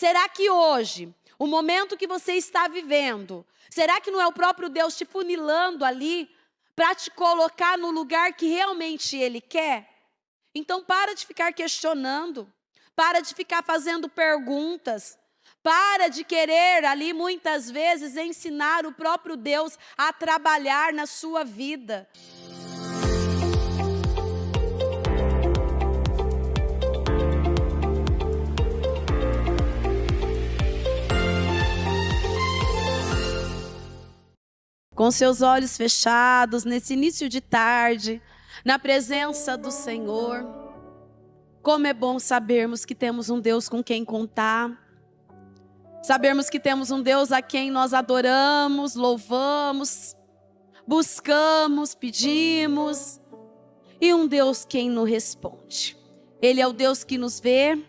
Será que hoje, o momento que você está vivendo, será que não é o próprio Deus te funilando ali para te colocar no lugar que realmente Ele quer? Então para de ficar questionando, para de ficar fazendo perguntas, para de querer ali muitas vezes ensinar o próprio Deus a trabalhar na sua vida. Com seus olhos fechados, nesse início de tarde, na presença do Senhor. Como é bom sabermos que temos um Deus com quem contar. Sabermos que temos um Deus a quem nós adoramos, louvamos, buscamos, pedimos. E um Deus quem nos responde. Ele é o Deus que nos vê.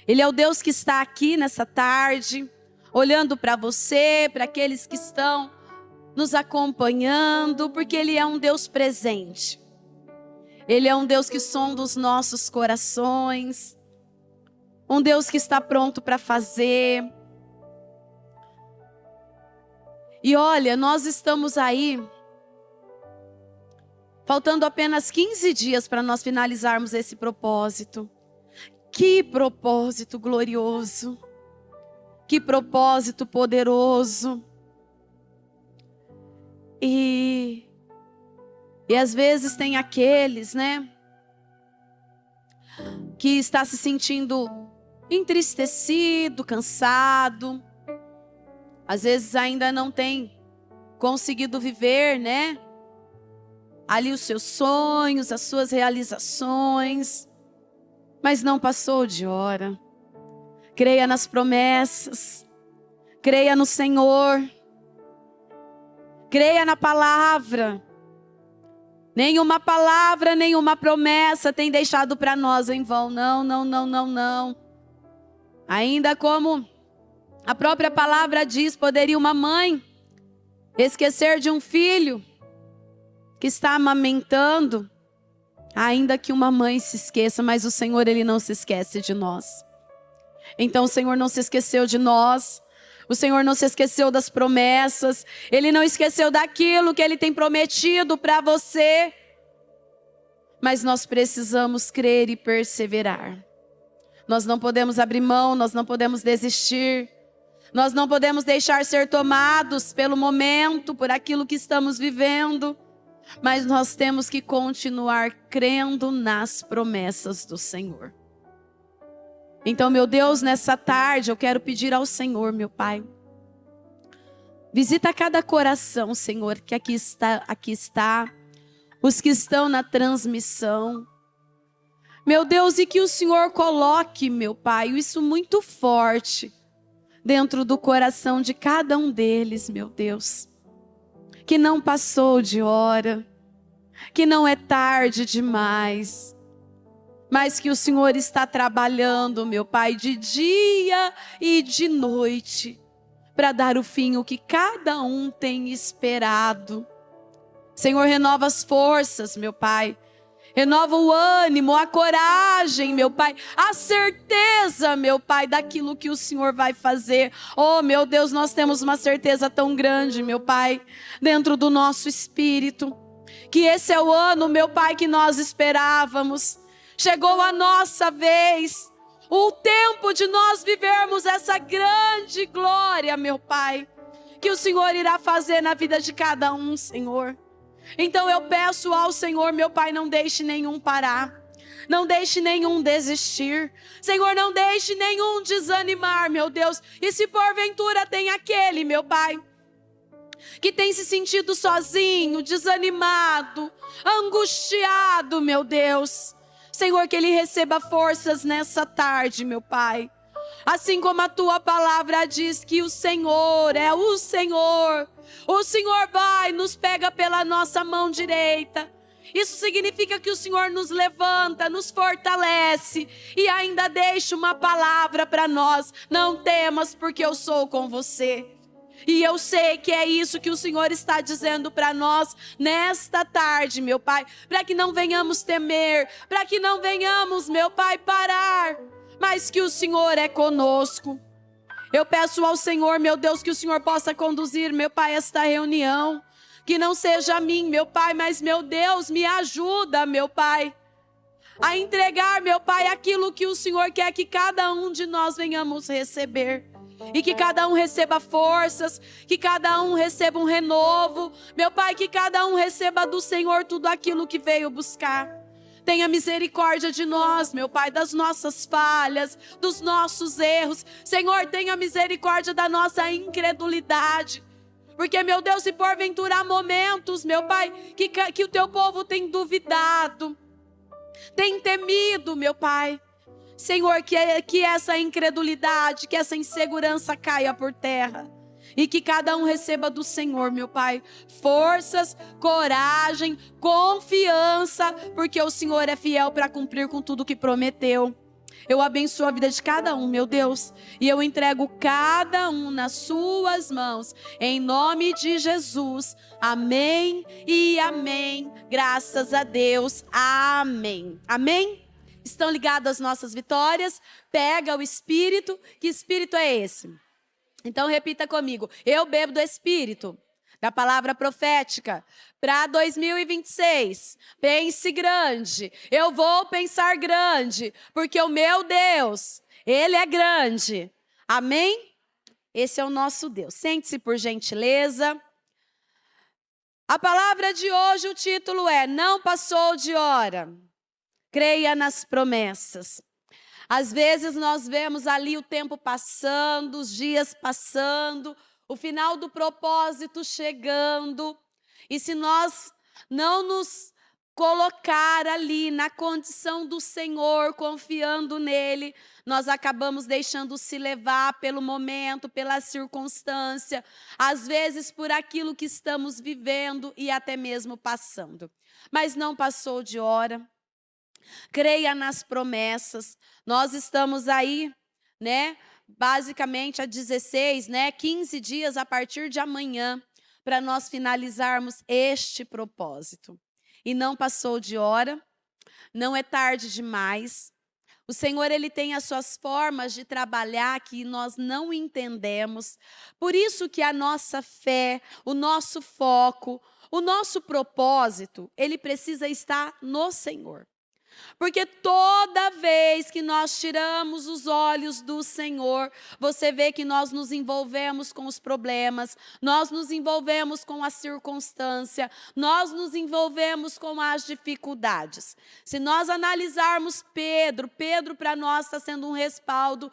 Ele é o Deus que está aqui nessa tarde, olhando para você, para aqueles que estão nos acompanhando, porque Ele é um Deus presente. Ele é um Deus que sonda os nossos corações, um Deus que está pronto para fazer. E olha, nós estamos aí, faltando apenas 15 dias para nós finalizarmos esse propósito. Que propósito glorioso, que propósito poderoso. E às vezes tem aqueles, né, que está se sentindo entristecido, cansado. Às vezes ainda não tem conseguido viver, né, ali os seus sonhos, as suas realizações. Mas não passou de hora. Creia nas promessas. Creia no Senhor. Creia na palavra. Nenhuma palavra, nenhuma promessa tem deixado para nós em vão. Não, não, não, não, não. Ainda como a própria palavra diz, poderia uma mãe esquecer de um filho que está amamentando? Ainda que uma mãe se esqueça, mas o Senhor, Ele não se esquece de nós. Então o Senhor não se esqueceu de nós. O Senhor não se esqueceu das promessas. Ele não esqueceu daquilo que Ele tem prometido para você. Mas nós precisamos crer e perseverar. Nós não podemos abrir mão, nós não podemos desistir. Nós não podemos deixar ser tomados pelo momento, por aquilo que estamos vivendo. Mas nós temos que continuar crendo nas promessas do Senhor. Então, meu Deus, nessa tarde eu quero pedir ao Senhor, meu Pai. Visita cada coração, Senhor, que aqui está, os que estão na transmissão. Meu Deus, e que o Senhor coloque, meu Pai, isso muito forte dentro do coração de cada um deles, meu Deus. Que não passou de hora, que não é tarde demais. Mas que o Senhor está trabalhando, meu Pai, de dia e de noite, para dar o fim, o que cada um tem esperado. Senhor, renova as forças, meu Pai. Renova o ânimo, a coragem, meu Pai. A certeza, meu Pai, daquilo que o Senhor vai fazer. Oh, meu Deus, nós temos uma certeza tão grande, meu Pai, dentro do nosso espírito. Que esse é o ano, meu Pai, que nós esperávamos. Chegou a nossa vez, o tempo de nós vivermos essa grande glória, meu Pai, que o Senhor irá fazer na vida de cada um, Senhor. Então eu peço ao Senhor, meu Pai, não deixe nenhum parar, não deixe nenhum desistir. Senhor, não deixe nenhum desanimar, meu Deus. E se porventura tem aquele, meu Pai, que tem se sentido sozinho, desanimado, angustiado, meu Deus, Senhor, que ele receba forças nessa tarde, meu Pai. Assim como a tua palavra diz que o Senhor é o Senhor. O Senhor vai, nos pega pela nossa mão direita. Isso significa que o Senhor nos levanta, nos fortalece e ainda deixa uma palavra para nós. Não temas, porque eu sou com você. E eu sei que é isso que o Senhor está dizendo para nós nesta tarde, meu Pai. Para que não venhamos temer, para que não venhamos, meu Pai, parar. Mas que o Senhor é conosco. Eu peço ao Senhor, meu Deus, que o Senhor possa conduzir, meu Pai, esta reunião. Que não seja a mim, meu Pai, mas, meu Deus, me ajuda, meu Pai, a entregar, meu Pai, aquilo que o Senhor quer que cada um de nós venhamos receber. E que cada um receba forças, que cada um receba um renovo. Meu Pai, que cada um receba do Senhor tudo aquilo que veio buscar. Tenha misericórdia de nós, meu Pai, das nossas falhas, dos nossos erros. Senhor, tenha misericórdia da nossa incredulidade. Porque, meu Deus, se porventura há momentos, meu Pai, que o teu povo tem duvidado, tem temido, meu Pai. Senhor, que essa incredulidade, que essa insegurança caia por terra. E que cada um receba do Senhor, meu Pai, forças, coragem, confiança, porque o Senhor é fiel para cumprir com tudo que prometeu. Eu abençoo a vida de cada um, meu Deus, e eu entrego cada um nas suas mãos, em nome de Jesus. Amém e amém. Graças a Deus. Amém. Amém? Estão ligadas às nossas vitórias? Pega o Espírito. Que Espírito é esse? Então repita comigo. Eu bebo do Espírito, da palavra profética, para 2026. Pense grande. Eu vou pensar grande, porque o meu Deus, Ele é grande. Amém? Esse é o nosso Deus. Sente-se por gentileza. A palavra de hoje, o título é: Não passou de hora. Creia nas promessas. Às vezes nós vemos ali o tempo passando, os dias passando, o final do propósito chegando. E se nós não nos colocar ali na condição do Senhor, confiando nele, nós acabamos deixando se levar pelo momento, pela circunstância, às vezes por aquilo que estamos vivendo e até mesmo passando. Mas não passou de hora. Creia nas promessas. Nós estamos aí, né, basicamente há 16, 15 dias a partir de amanhã, para nós finalizarmos este propósito. E não passou de hora, não é tarde demais. O Senhor, Ele tem as suas formas de trabalhar que nós não entendemos. Por isso que a nossa fé, o nosso foco, o nosso propósito, ele precisa estar no Senhor. Porque toda vez que nós tiramos os olhos do Senhor, você vê que nós nos envolvemos com os problemas, nós nos envolvemos com a circunstância, nós nos envolvemos com as dificuldades. Se nós analisarmos Pedro para nós está sendo um respaldo,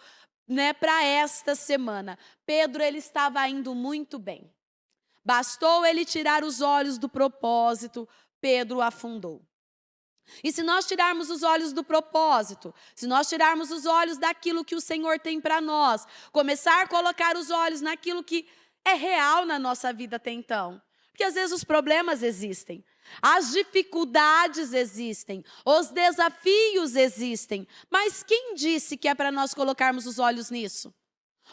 para esta semana. Pedro, ele estava indo muito bem. Bastou ele tirar os olhos do propósito, Pedro afundou. E se nós tirarmos os olhos do propósito, se nós tirarmos os olhos daquilo que o Senhor tem para nós, começar a colocar os olhos naquilo que é real na nossa vida até então. Porque às vezes os problemas existem, as dificuldades existem, os desafios existem. Mas quem disse que é para nós colocarmos os olhos nisso?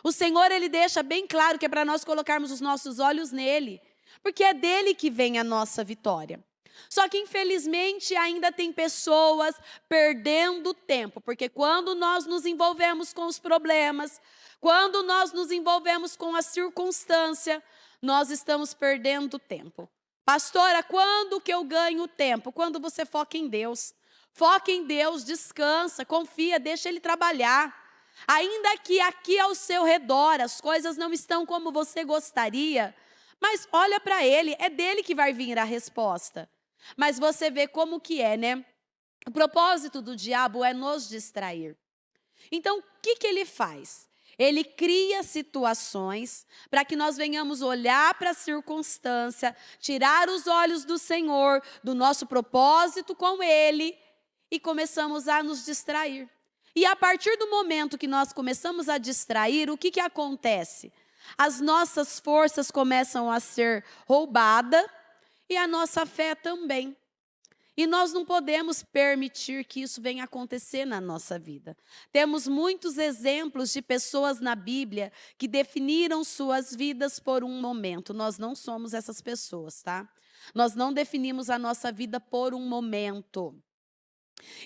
O Senhor, Ele deixa bem claro que é para nós colocarmos os nossos olhos nele. Porque é dele que vem a nossa vitória. Só que, infelizmente, ainda tem pessoas perdendo tempo, porque quando nós nos envolvemos com os problemas, quando nós nos envolvemos com a circunstância, nós estamos perdendo tempo. Pastora, quando que eu ganho tempo? Quando você foca em Deus. Foca em Deus, descansa, confia, deixa Ele trabalhar. Ainda que aqui ao seu redor as coisas não estão como você gostaria, mas olha para Ele, é dele que vai vir a resposta. Mas você vê como que é, né? O propósito do diabo é nos distrair. Então, o que ele faz? Ele cria situações para que nós venhamos olhar para a circunstância, tirar os olhos do Senhor, do nosso propósito com Ele, e começamos a nos distrair. E a partir do momento que nós começamos a distrair, o que acontece? As nossas forças começam a ser roubadas, e a nossa fé também. E nós não podemos permitir que isso venha acontecer na nossa vida. Temos muitos exemplos de pessoas na Bíblia que definiram suas vidas por um momento. Nós não somos essas pessoas, tá? Nós não definimos a nossa vida por um momento.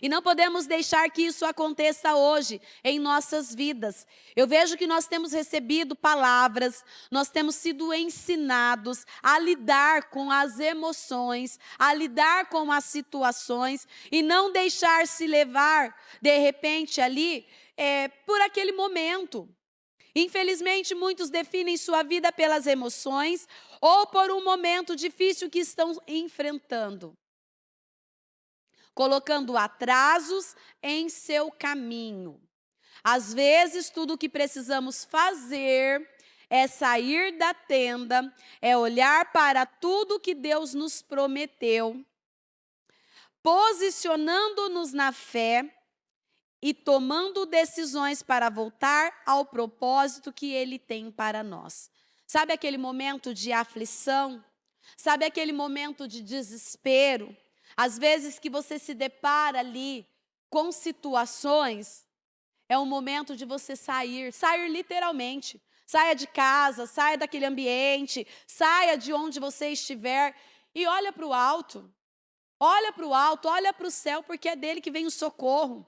E não podemos deixar que isso aconteça hoje em nossas vidas. Eu vejo que nós temos recebido palavras, nós temos sido ensinados a lidar com as emoções, a lidar com as situações e não deixar se levar, de repente, ali, por aquele momento. Infelizmente, muitos definem sua vida pelas emoções ou por um momento difícil que estão enfrentando, colocando atrasos em seu caminho. Às vezes, tudo o que precisamos fazer é sair da tenda, é olhar para tudo que Deus nos prometeu, posicionando-nos na fé e tomando decisões para voltar ao propósito que Ele tem para nós. Sabe aquele momento de aflição? Sabe aquele momento de desespero? Às vezes que você se depara ali com situações, é um momento de você sair literalmente. Saia de casa, saia daquele ambiente, saia de onde você estiver e olha para o alto. Olha para o alto, olha para o céu, porque é dele que vem o socorro.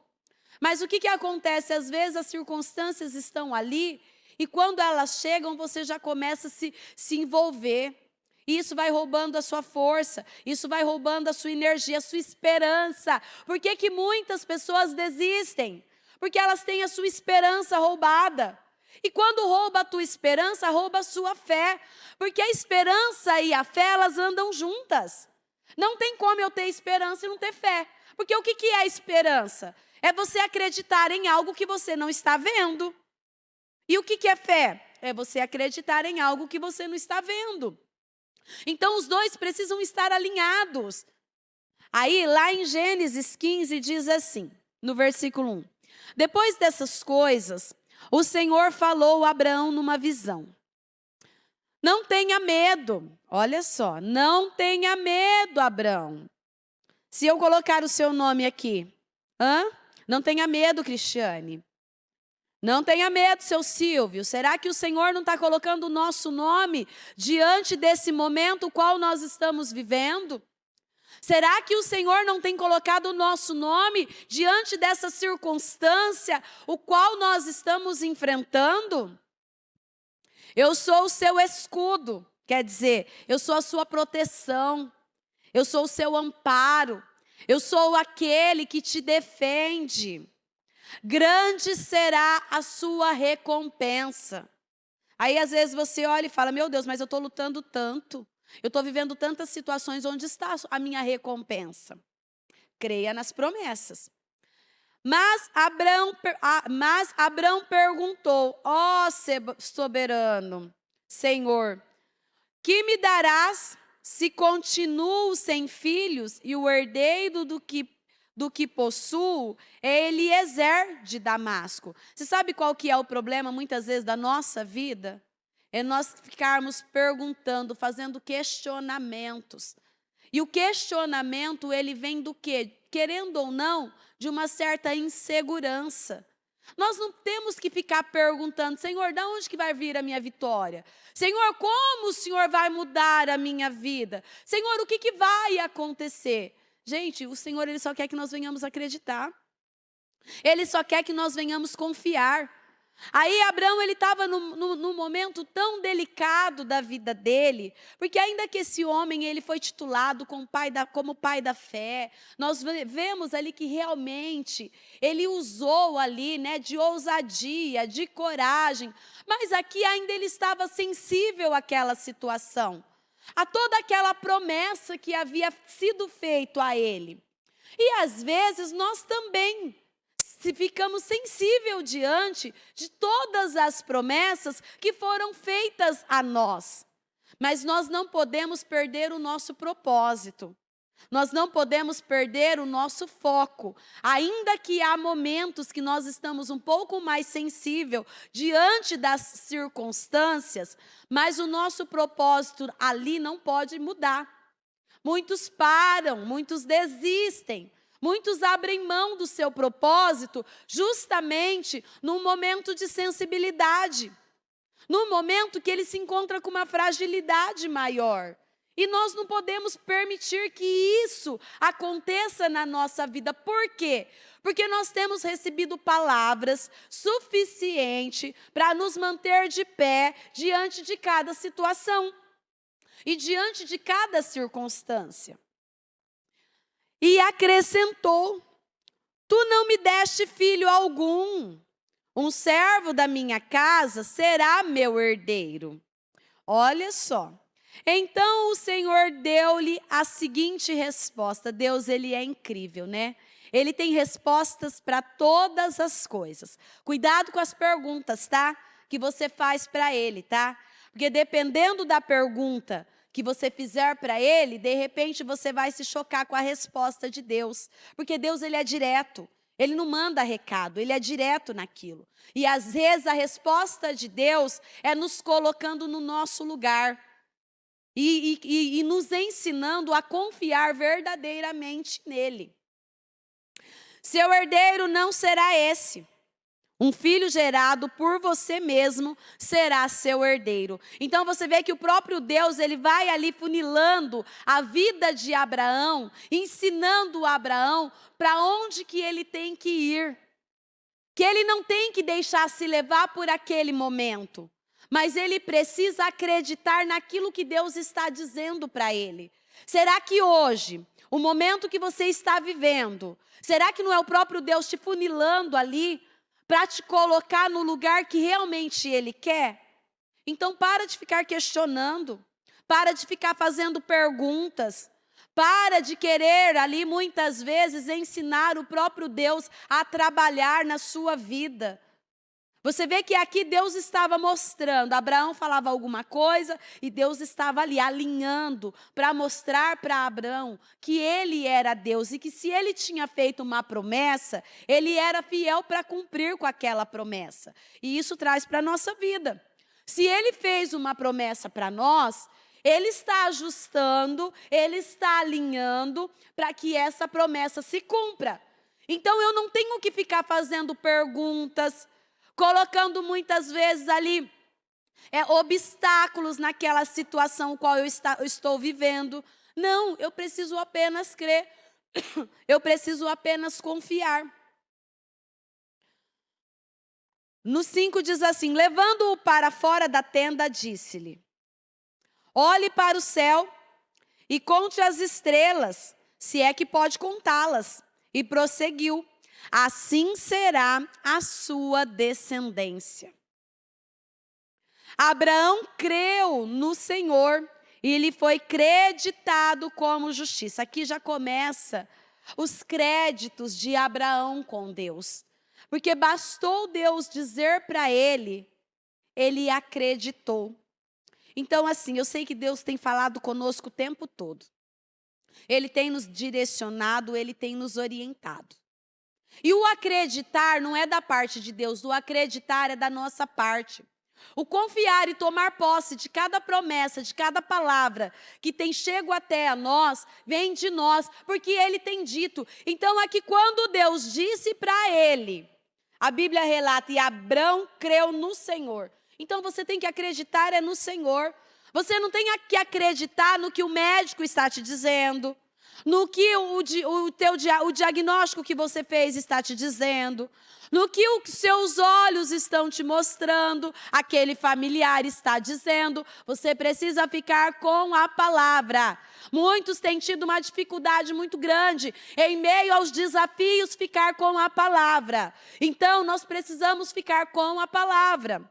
Mas o que acontece? Às vezes as circunstâncias estão ali e quando elas chegam, você já começa a se envolver. E isso vai roubando a sua força, isso vai roubando a sua energia, a sua esperança. Por que que muitas pessoas desistem? Porque elas têm a sua esperança roubada. E quando rouba a tua esperança, rouba a sua fé. Porque a esperança e a fé, elas andam juntas. Não tem como eu ter esperança e não ter fé. Porque o que é a esperança? É você acreditar em algo que você não está vendo. E o que é fé? É você acreditar em algo que você não está vendo. Então, os dois precisam estar alinhados. Aí, lá em Gênesis 15, diz assim, no versículo 1. Depois dessas coisas, o Senhor falou a Abraão numa visão. Não tenha medo. Olha só, não tenha medo, Abraão. Se eu colocar o seu nome aqui, não tenha medo, Cristiane. Não tenha medo, seu Silvio. Será que o Senhor não está colocando o nosso nome diante desse momento qual nós estamos vivendo? Será que o Senhor não tem colocado o nosso nome diante dessa circunstância o qual nós estamos enfrentando? Eu sou o seu escudo, quer dizer, eu sou a sua proteção, eu sou o seu amparo, eu sou aquele que te defende. Grande será a sua recompensa. Aí às vezes você olha e fala, meu Deus, mas eu estou lutando tanto, eu estou vivendo tantas situações, onde está a minha recompensa? Creia nas promessas. Mas Abrão perguntou, ó soberano, Senhor, que me darás se continuo sem filhos e o herdeiro do que possuo é Eliezer de Damasco? Você sabe qual que é o problema muitas vezes da nossa vida? É nós ficarmos perguntando, fazendo questionamentos. E o questionamento, ele vem do quê? Querendo ou não, de uma certa insegurança. Nós não temos que ficar perguntando, Senhor, de onde que vai vir a minha vitória? Senhor, como o Senhor vai mudar a minha vida? Senhor, o que vai acontecer? Gente, o Senhor, Ele só quer que nós venhamos acreditar. Ele só quer que nós venhamos confiar. Aí Abraão, ele estava num momento tão delicado da vida dele, porque ainda que esse homem, ele foi titulado como pai da fé, nós vemos ali que realmente ele usou ali, né, de ousadia, de coragem, mas aqui ainda ele estava sensível àquela situação, a toda aquela promessa que havia sido feita a ele. E às vezes nós também ficamos sensíveis diante de todas as promessas que foram feitas a nós. Mas nós não podemos perder o nosso propósito. Nós não podemos perder o nosso foco. Ainda que há momentos que nós estamos um pouco mais sensíveis diante das circunstâncias, mas o nosso propósito ali não pode mudar. Muitos param, muitos desistem. Muitos abrem mão do seu propósito justamente num momento de sensibilidade, num momento que ele se encontra com uma fragilidade maior. E nós não podemos permitir que isso aconteça na nossa vida. Por quê? Porque nós temos recebido palavras suficientes para nos manter de pé diante de cada situação e diante de cada circunstância. E acrescentou: tu não me deste filho algum, um servo da minha casa será meu herdeiro. Olha só. Então o Senhor deu-lhe a seguinte resposta. Deus, ele é incrível, né? Ele tem respostas para todas as coisas. Cuidado com as perguntas, tá? Que você faz para ele, tá? Porque dependendo da pergunta que você fizer para ele, de repente você vai se chocar com a resposta de Deus. Porque Deus, ele é direto. Ele não manda recado, ele é direto naquilo. E às vezes a resposta de Deus é nos colocando no nosso lugar. E nos ensinando a confiar verdadeiramente nele. Seu herdeiro não será esse. Um filho gerado por você mesmo será seu herdeiro. Então você vê que o próprio Deus, ele vai ali funilando a vida de Abraão, ensinando Abraão para onde que ele tem que ir. Que ele não tem que deixar se levar por aquele momento. Mas ele precisa acreditar naquilo que Deus está dizendo para ele. Será que hoje, o momento que você está vivendo, será que não é o próprio Deus te funilando ali para te colocar no lugar que realmente ele quer? Então para de ficar questionando, para de ficar fazendo perguntas, para de querer ali muitas vezes ensinar o próprio Deus a trabalhar na sua vida. Você vê que aqui Deus estava mostrando, Abraão falava alguma coisa e Deus estava ali alinhando para mostrar para Abraão que ele era Deus e que se ele tinha feito uma promessa, ele era fiel para cumprir com aquela promessa. E isso traz para a nossa vida. Se ele fez uma promessa para nós, ele está ajustando, ele está alinhando para que essa promessa se cumpra. Então eu não tenho que ficar fazendo perguntas, colocando muitas vezes ali obstáculos naquela situação qual eu estou vivendo. Não, eu preciso apenas crer, eu preciso apenas confiar. No 5 diz assim: levando-o para fora da tenda, disse-lhe: olhe para o céu e conte as estrelas, se é que pode contá-las. E prosseguiu: assim será a sua descendência. Abraão creu no Senhor e lhe foi creditado como justiça. Aqui já começa os créditos de Abraão com Deus. Porque bastou Deus dizer para ele, ele acreditou. Então assim, eu sei que Deus tem falado conosco o tempo todo. Ele tem nos direcionado, ele tem nos orientado. E o acreditar não é da parte de Deus, o acreditar é da nossa parte. O confiar e tomar posse de cada promessa, de cada palavra que tem chego até a nós, vem de nós, porque ele tem dito. Então aqui quando Deus disse para ele, a Bíblia relata, e Abraão creu no Senhor. Então você tem que acreditar no Senhor. Você não tem que acreditar no que o médico está te dizendo, no que o diagnóstico que você fez está te dizendo, no que os seus olhos estão te mostrando, aquele familiar está dizendo. Você precisa ficar com a palavra. Muitos têm tido uma dificuldade muito grande em meio aos desafios, ficar com a palavra. Então nós precisamos ficar com a palavra.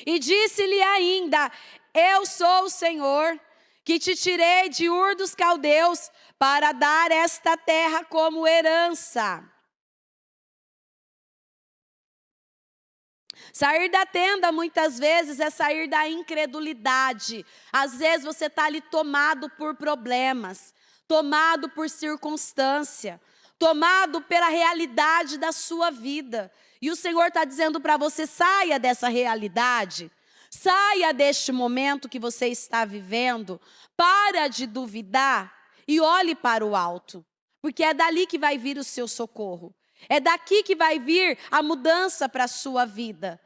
E disse-lhe ainda: eu sou o Senhor, que te tirei de Ur dos Caldeus para dar esta terra como herança. Sair da tenda muitas vezes é sair da incredulidade. Às vezes você está ali tomado por problemas, tomado por circunstância, tomado pela realidade da sua vida. E o Senhor está dizendo para você: saia dessa realidade. Saia deste momento que você está vivendo, para de duvidar e olhe para o alto, porque é dali que vai vir o seu socorro, é daqui que vai vir a mudança para a sua vida.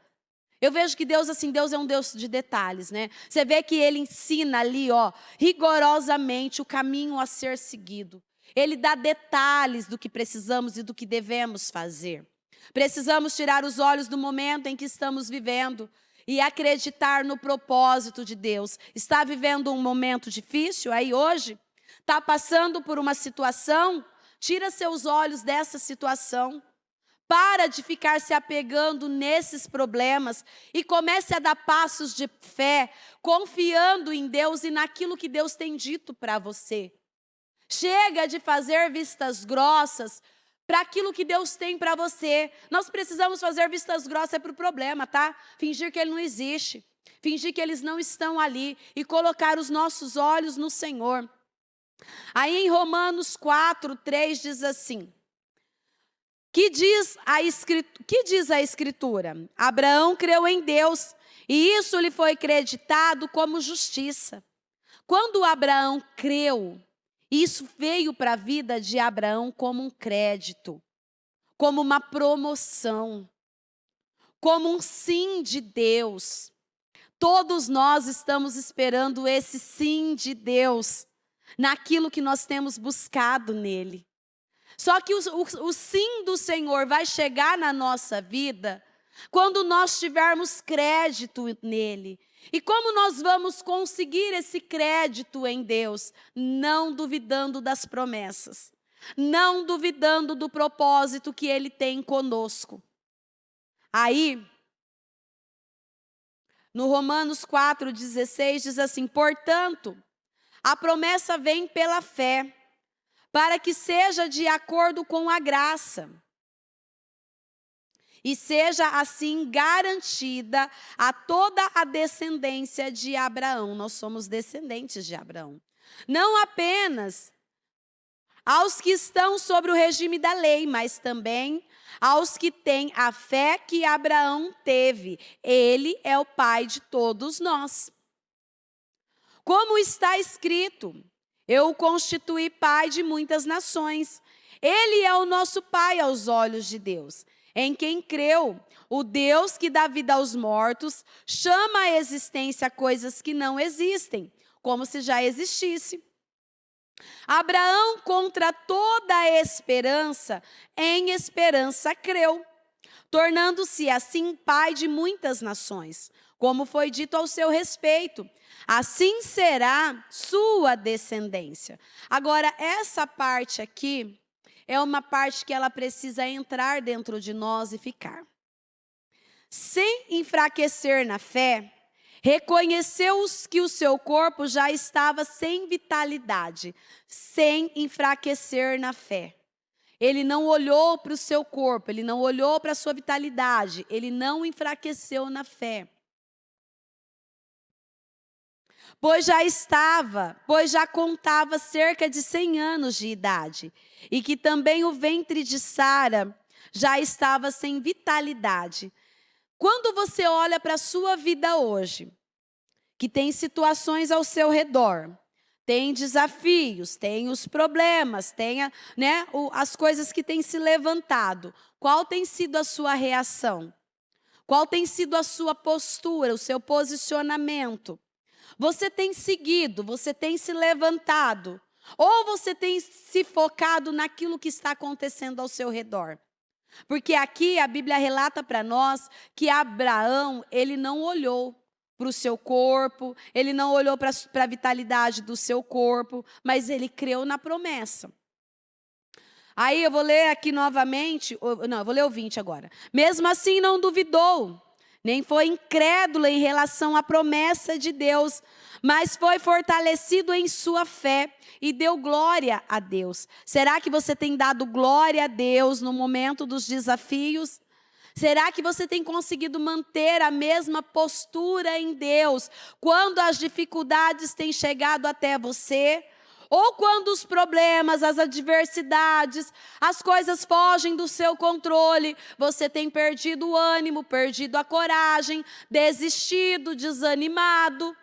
Eu vejo que Deus, assim, Deus é um Deus de detalhes, né? Você vê que Ele ensina ali, ó, rigorosamente o caminho a ser seguido. Ele dá detalhes do que precisamos e do que devemos fazer. Precisamos tirar os olhos do momento em que estamos vivendo e acreditar no propósito de Deus. Está vivendo um momento difícil aí hoje? Está passando por uma situação? Tira seus olhos dessa situação. Para de ficar se apegando nesses problemas e comece a dar passos de fé, confiando em Deus e naquilo que Deus tem dito para você. Chega de fazer vistas grossas para aquilo que Deus tem para você. Nós precisamos fazer vistas grossas para o problema, tá? Fingir que ele não existe, fingir que eles não estão ali e colocar os nossos olhos no Senhor. Aí em Romanos 4:3 diz assim: Que diz a Escritura? Abraão creu em Deus, e isso lhe foi creditado como justiça. Quando Abraão creu, isso veio para a vida de Abraão como um crédito, como uma promoção, como um sim de Deus. Todos nós estamos esperando esse sim de Deus, naquilo que nós temos buscado nele. Só que o sim do Senhor vai chegar na nossa vida quando nós tivermos crédito nele. E como nós vamos conseguir esse crédito em Deus? Não duvidando das promessas, não duvidando do propósito que ele tem conosco. Aí, no Romanos 4:16 diz assim: portanto, a promessa vem pela fé, para que seja de acordo com a graça, e seja assim garantida a toda a descendência de Abraão. Nós somos descendentes de Abraão. Não apenas aos que estão sobre o regime da lei, mas também aos que têm a fé que Abraão teve. Ele é o pai de todos nós. Como está escrito: eu o constituí pai de muitas nações. Ele é o nosso pai aos olhos de Deus, em quem creu. O Deus que dá vida aos mortos chama à existência coisas que não existem, como se já existisse. Abraão, contra toda a esperança, em esperança creu, tornando-se assim pai de muitas nações, como foi dito ao seu respeito: assim será sua descendência. Agora, essa parte aqui é uma parte que ela precisa entrar dentro de nós e ficar. Sem enfraquecer na fé, reconheceu que o seu corpo já estava sem vitalidade, sem enfraquecer na fé. Ele não olhou para o seu corpo, ele não olhou para a sua vitalidade, ele não enfraqueceu na fé. Pois já contava cerca de 100 anos de idade, e que também o ventre de Sara já estava sem vitalidade. Quando você olha para a sua vida hoje, que tem situações ao seu redor, tem desafios, tem os problemas, tem as coisas que têm se levantado, qual tem sido a sua reação? Qual tem sido a sua postura, o seu posicionamento? Você tem seguido, você tem se levantado, ou você tem se focado naquilo que está acontecendo ao seu redor? Porque aqui a Bíblia relata para nós que Abraão, ele não olhou para o seu corpo, ele não olhou para a vitalidade do seu corpo, mas ele creu na promessa. Aí eu vou ler aqui novamente, eu vou ler o 20 agora. Mesmo assim não duvidou, nem foi incrédulo em relação à promessa de Deus, mas foi fortalecido em sua fé e deu glória a Deus. Será que você tem dado glória a Deus no momento dos desafios? Será que você tem conseguido manter a mesma postura em Deus quando as dificuldades têm chegado até você? Ou quando os problemas, as adversidades, as coisas fogem do seu controle, você tem perdido o ânimo, perdido a coragem, desistido, desanimado?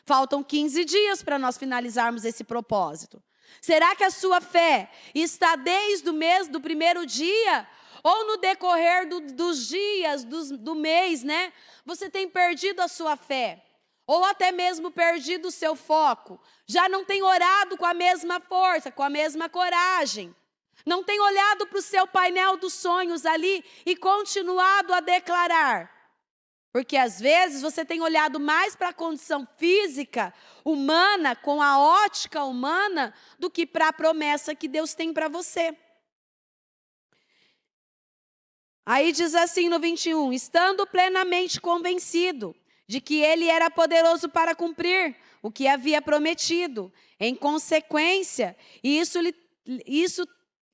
Faltam 15 dias para nós finalizarmos esse propósito. Será que a sua fé está desde o mês do primeiro dia? ou no decorrer dos dias, do mês, né? Você tem perdido a sua fé, ou até mesmo perdido o seu foco. Já não tem orado com a mesma força, com a mesma coragem. Não tem olhado para o seu painel dos sonhos ali e continuado a declarar. Porque às vezes você tem olhado mais para a condição física, humana, com a ótica humana, do que para a promessa que Deus tem para você. Aí diz assim no 21, estando plenamente convencido de que ele era poderoso para cumprir o que havia prometido. Em consequência, isso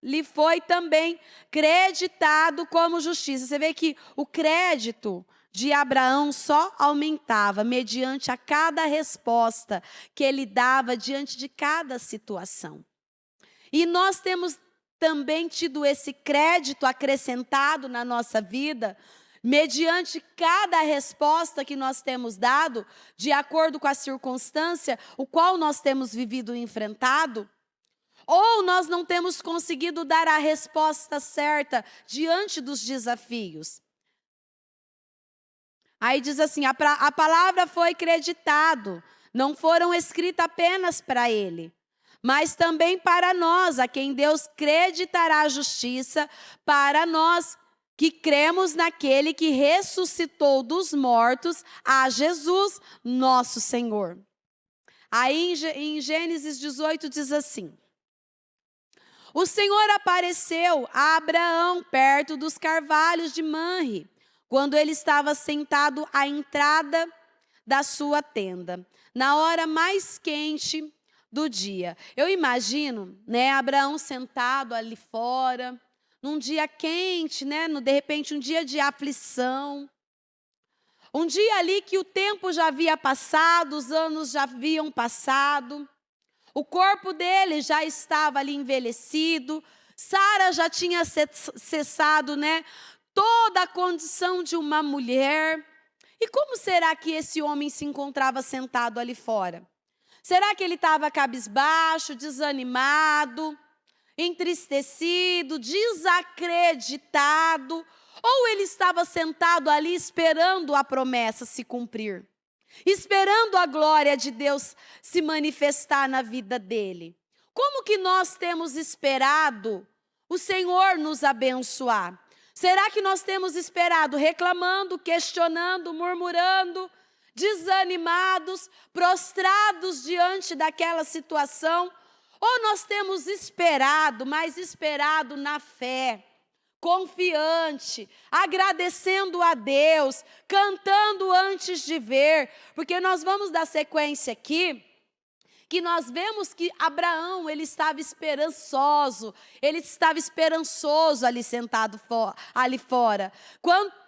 lhe foi também creditado como justiça. Você vê que o crédito de Abraão só aumentava mediante a cada resposta que ele dava diante de cada situação. E nós temos também tido esse crédito acrescentado na nossa vida, mediante cada resposta que nós temos dado, de acordo com a circunstância, o qual nós temos vivido e enfrentado, ou nós não temos conseguido dar a resposta certa diante dos desafios. Aí diz assim, a palavra foi creditado, não foram escritas apenas para ele, mas também para nós, a quem Deus creditará a justiça, para nós que cremos naquele que ressuscitou dos mortos, a Jesus, nosso Senhor. Aí em Gênesis 18 diz assim, o Senhor apareceu a Abraão perto dos carvalhos de Manre, quando ele estava sentado à entrada da sua tenda, na hora mais quente do dia. Eu imagino, né, Abraão sentado ali fora, num dia quente, né, de repente um dia de aflição. Um dia ali que o tempo já havia passado, os anos já haviam passado. O corpo dele já estava ali envelhecido. Sara já tinha cessado, né, toda a condição de uma mulher. E como será que esse homem se encontrava sentado ali fora? Será que ele estava cabisbaixo, desanimado, entristecido, desacreditado? Ou ele estava sentado ali esperando a promessa se cumprir? Esperando a glória de Deus se manifestar na vida dele? Como que nós temos esperado o Senhor nos abençoar? Será que nós temos esperado reclamando, questionando, murmurando, desanimados, prostrados diante daquela situação? Ou nós temos esperado, mas esperado na fé, confiante, agradecendo a Deus, cantando antes de ver? Porque nós vamos dar sequência aqui, que nós vemos que Abraão, ele estava esperançoso ali sentado ali fora.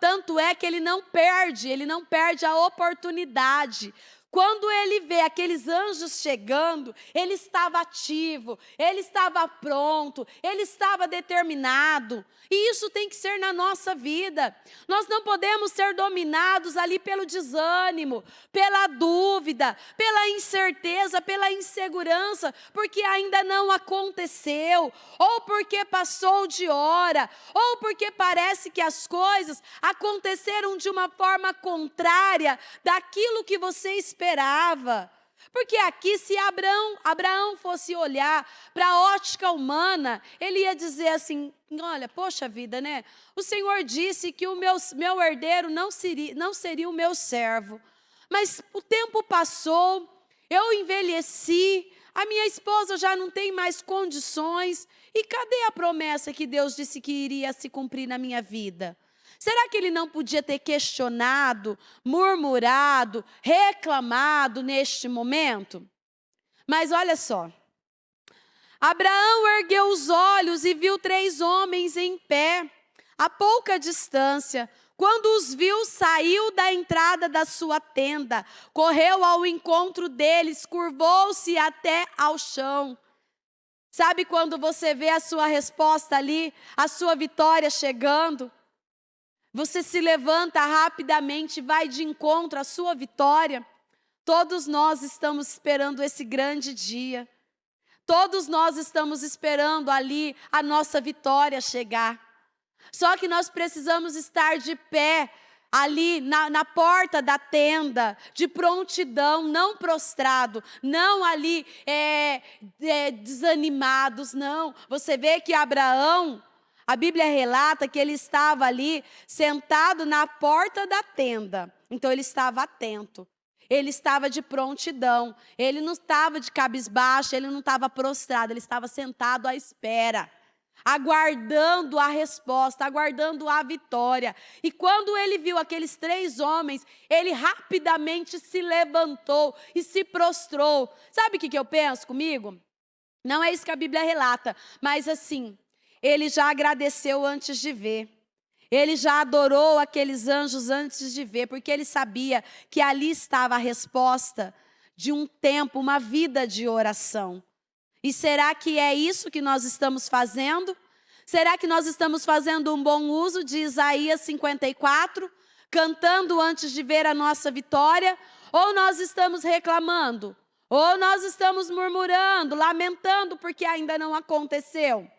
Tanto é que ele não perde a oportunidade. Quando ele vê aqueles anjos chegando, ele estava ativo, ele estava pronto, ele estava determinado. E isso tem que ser na nossa vida. Nós não podemos ser dominados ali pelo desânimo, pela dúvida, pela incerteza, pela insegurança, porque ainda não aconteceu, ou porque passou de hora, ou porque parece que as coisas aconteceram de uma forma contrária daquilo que você esperava. Porque aqui, se Abraão fosse olhar para a ótica humana, ele ia dizer assim, olha, poxa vida, né? O Senhor disse que o meu herdeiro não seria o meu servo. Mas o tempo passou, eu envelheci, a minha esposa já não tem mais condições. E cadê a promessa que Deus disse que iria se cumprir na minha vida? Será que ele não podia ter questionado, murmurado, reclamado neste momento? Mas olha só. Abraão ergueu os olhos e viu 3 homens em pé, a pouca distância. Quando os viu, saiu da entrada da sua tenda, correu ao encontro deles, curvou-se até ao chão. Sabe quando você vê a sua resposta ali, a sua vitória chegando? Você se levanta rapidamente, vai de encontro à sua vitória. Todos nós estamos esperando esse grande dia. Todos nós estamos esperando ali a nossa vitória chegar. Só que nós precisamos estar de pé ali na porta da tenda, de prontidão, não prostrado, não ali desanimados, não. Você vê que Abraão, a Bíblia relata que ele estava ali sentado na porta da tenda. Então ele estava atento, ele estava de prontidão, ele não estava de cabisbaixo, ele não estava prostrado, ele estava sentado à espera, aguardando a resposta, aguardando a vitória. E quando ele viu aqueles 3 homens, ele rapidamente se levantou e se prostrou. Sabe o que eu penso comigo? Não é isso que a Bíblia relata, mas assim, ele já agradeceu antes de ver. Ele já adorou aqueles anjos antes de ver, porque ele sabia que ali estava a resposta de um tempo, uma vida de oração. E será que é isso que nós estamos fazendo? Será que nós estamos fazendo um bom uso de Isaías 54, cantando antes de ver a nossa vitória? Ou nós estamos reclamando? Ou nós estamos murmurando, lamentando porque ainda não aconteceu?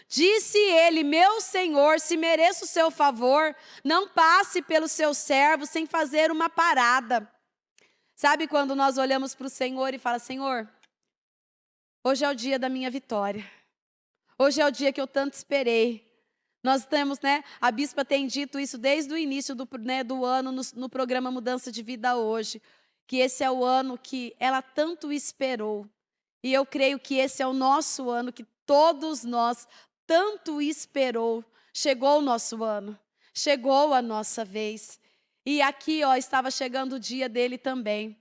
Disse ele: meu Senhor, se mereço o seu favor, não passe pelo seu servo sem fazer uma parada. Sabe quando nós olhamos para o Senhor e falamos: Senhor, hoje é o dia da minha vitória. Hoje é o dia que eu tanto esperei. Nós temos, a bispa tem dito isso desde o início do ano, no programa Mudança de Vida hoje, que esse é o ano que ela tanto esperou. E eu creio que esse é o nosso ano, que todos nós tanto esperou. Chegou o nosso ano, chegou a nossa vez. E aqui, estava chegando o dia dele também.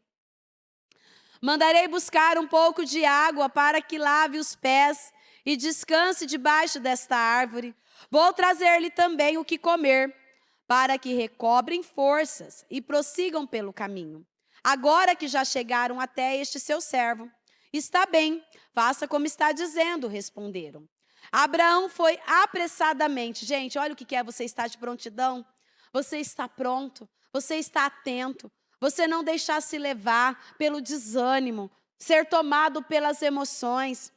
Mandarei buscar um pouco de água para que lave os pés e descanse debaixo desta árvore. Vou trazer-lhe também o que comer, para que recobrem forças e prossigam pelo caminho. Agora que já chegaram até este seu servo. Está bem, faça como está dizendo, responderam. Abraão foi apressadamente. Gente, olha o que é você estar de prontidão. Você está pronto, você está atento. Você não deixar se levar pelo desânimo, ser tomado pelas emoções.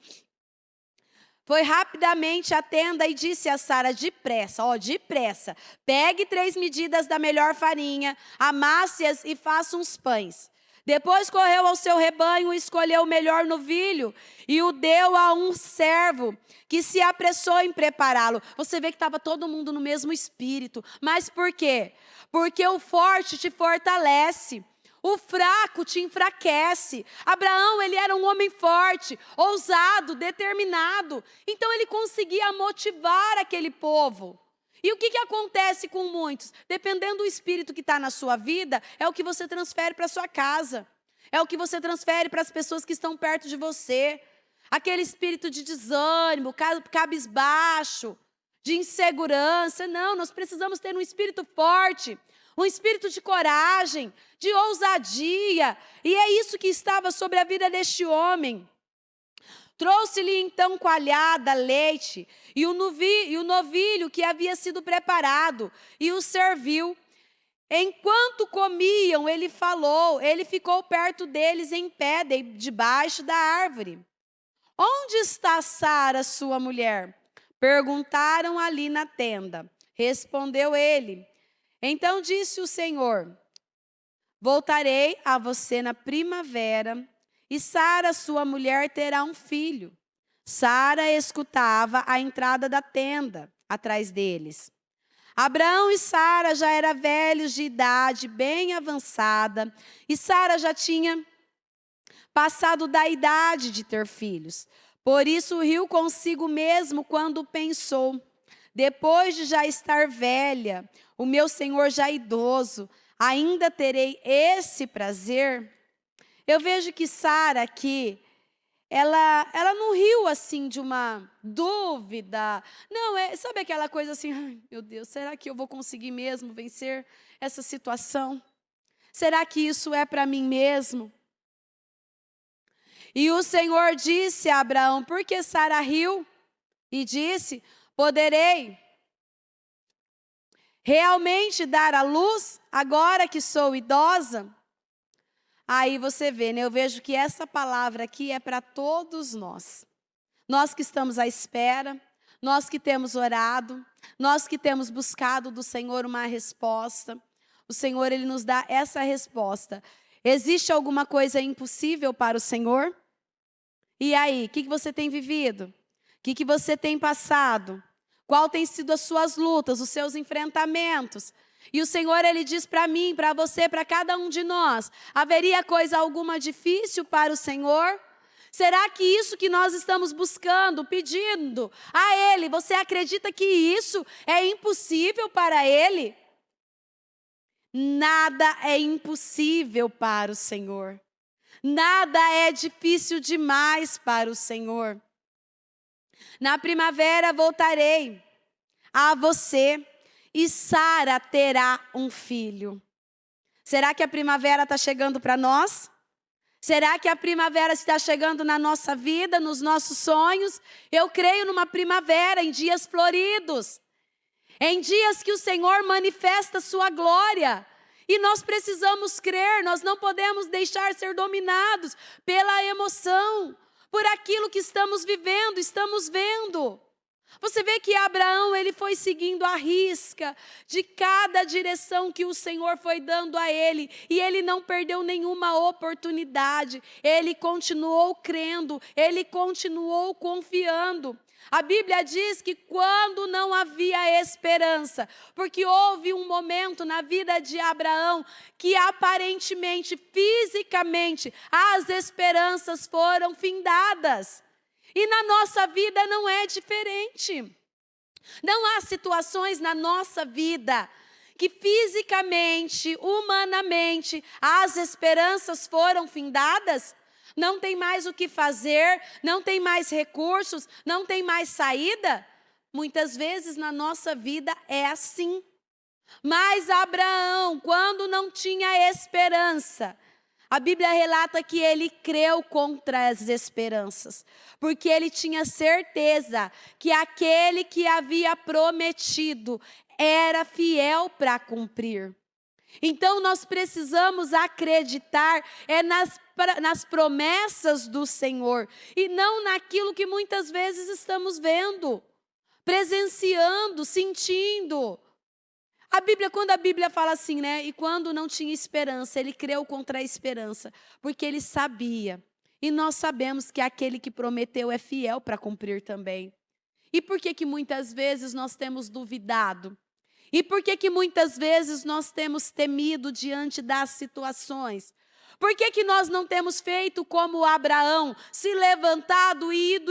Foi rapidamente à tenda e disse a Sara: depressa, depressa, pegue 3 medidas da melhor farinha, amasse-as e faça uns pães. Depois correu ao seu rebanho, escolheu o melhor novilho e o deu a um servo que se apressou em prepará-lo. Você vê que estava todo mundo no mesmo espírito. Mas por quê? Porque o forte te fortalece. O fraco te enfraquece. Abraão, ele era um homem forte, ousado, determinado. Então ele conseguia motivar aquele povo. E o que acontece com muitos? Dependendo do espírito que está na sua vida, é o que você transfere para a sua casa. É o que você transfere para as pessoas que estão perto de você. Aquele espírito de desânimo, cabisbaixo, de insegurança. Não, nós precisamos ter um espírito forte, um espírito de coragem, de ousadia. E é isso que estava sobre a vida deste homem. Trouxe-lhe então coalhada, leite e o novilho que havia sido preparado e o serviu. Enquanto comiam, ele falou, ele ficou perto deles em pé, debaixo da árvore. Onde está Sara, sua mulher? Perguntaram ali na tenda. Respondeu ele. Então disse o Senhor: voltarei a você na primavera, e Sara, sua mulher, terá um filho. Sara escutava a entrada da tenda, atrás deles. Abraão e Sara já eram velhos de idade, bem avançada, e Sara já tinha passado da idade de ter filhos. Por isso riu consigo mesmo quando pensou: depois de já estar velha, o meu senhor já idoso, ainda terei esse prazer? Eu vejo que Sara aqui, ela não riu assim de uma dúvida. Não, sabe aquela coisa assim: ai, meu Deus, será que eu vou conseguir mesmo vencer essa situação? Será que isso é para mim mesmo? E o Senhor disse a Abraão: por que Sara riu? E disse: poderei realmente dar à luz agora que sou idosa? Aí você vê, eu vejo que essa palavra aqui é para todos nós. Nós que estamos à espera, nós que temos orado, nós que temos buscado do Senhor uma resposta, o Senhor, Ele nos dá essa resposta. Existe alguma coisa impossível para o Senhor? E aí, o que você tem vivido? O que você tem passado? Qual tem sido as suas lutas, os seus enfrentamentos? E o Senhor, Ele diz para mim, para você, para cada um de nós, haveria coisa alguma difícil para o Senhor? Será que isso que nós estamos buscando, pedindo a Ele, você acredita que isso é impossível para Ele? Nada é impossível para o Senhor. Nada é difícil demais para o Senhor. Na primavera voltarei a você e Sara terá um filho. Será que a primavera está chegando para nós? Será que a primavera está chegando na nossa vida, nos nossos sonhos? Eu creio numa primavera, em dias floridos, em dias que o Senhor manifesta sua glória. E nós precisamos crer, nós não podemos deixar ser dominados pela emoção, por aquilo que estamos vivendo, estamos vendo. Você vê que Abraão, ele foi seguindo a risca de cada direção que o Senhor foi dando a ele. E ele não perdeu nenhuma oportunidade. Ele continuou crendo, ele continuou confiando. A Bíblia diz que quando não havia esperança, porque houve um momento na vida de Abraão que aparentemente, fisicamente, as esperanças foram findadas. E na nossa vida não é diferente. Não há situações na nossa vida que fisicamente, humanamente, as esperanças foram findadas. Não tem mais o que fazer, não tem mais recursos, não tem mais saída. Muitas vezes na nossa vida é assim. Mas Abraão, quando não tinha esperança, a Bíblia relata que ele creu contra as esperanças, porque ele tinha certeza que aquele que havia prometido era fiel para cumprir. Então nós precisamos acreditar nas promessas do Senhor e não naquilo que muitas vezes estamos vendo, presenciando, sentindo. Quando a Bíblia fala assim, né? E quando não tinha esperança, ele creu contra a esperança, porque ele sabia. E nós sabemos que aquele que prometeu é fiel para cumprir também. E por que muitas vezes nós temos duvidado? E por que muitas vezes nós temos temido diante das situações? Por que nós não temos feito como Abraão, se levantado e ido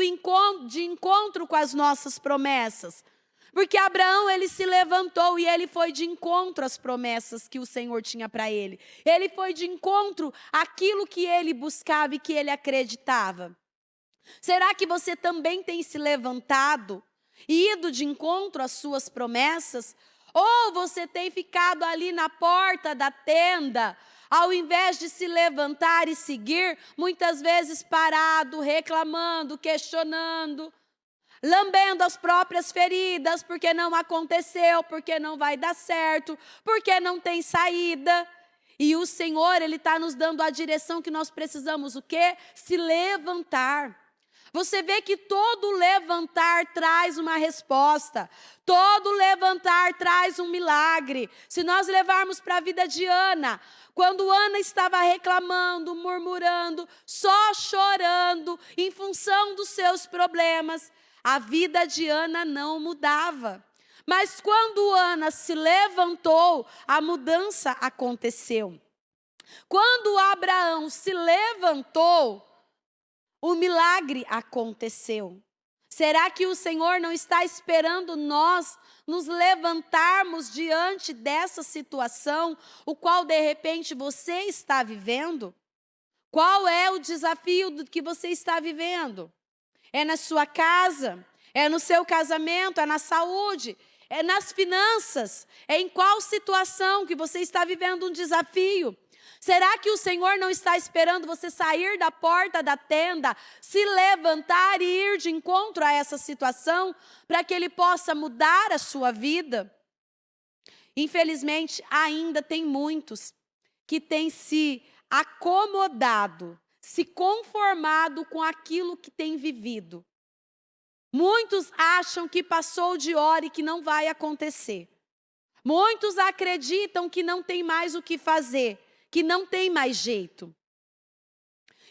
de encontro com as nossas promessas? Porque Abraão, ele se levantou e ele foi de encontro às promessas que o Senhor tinha para ele. Ele foi de encontro àquilo que ele buscava e que ele acreditava. Será que você também tem se levantado e ido de encontro às suas promessas? Ou você tem ficado ali na porta da tenda, ao invés de se levantar e seguir, muitas vezes parado, reclamando, questionando, lambendo as próprias feridas, porque não aconteceu, porque não vai dar certo, porque não tem saída. E o Senhor, Ele está nos dando a direção que nós precisamos, o quê? Se levantar. Você vê que todo levantar traz uma resposta, todo levantar traz um milagre. Se nós levarmos para a vida de Ana, quando Ana estava reclamando, murmurando, só chorando, em função dos seus problemas, a vida de Ana não mudava. Mas quando Ana se levantou, a mudança aconteceu. Quando Abraão se levantou, o milagre aconteceu. Será que o Senhor não está esperando nós nos levantarmos diante dessa situação, o qual de repente você está vivendo? Qual é o desafio do que você está vivendo? É na sua casa? É no seu casamento? É na saúde? É nas finanças? É em qual situação que você está vivendo um desafio? Será que o Senhor não está esperando você sair da porta da tenda, se levantar e ir de encontro a essa situação, para que Ele possa mudar a sua vida? Infelizmente, ainda tem muitos que têm se acomodado, se conformado com aquilo que têm vivido. Muitos acham que passou de hora e que não vai acontecer. Muitos acreditam que não tem mais o que fazer, que não tem mais jeito.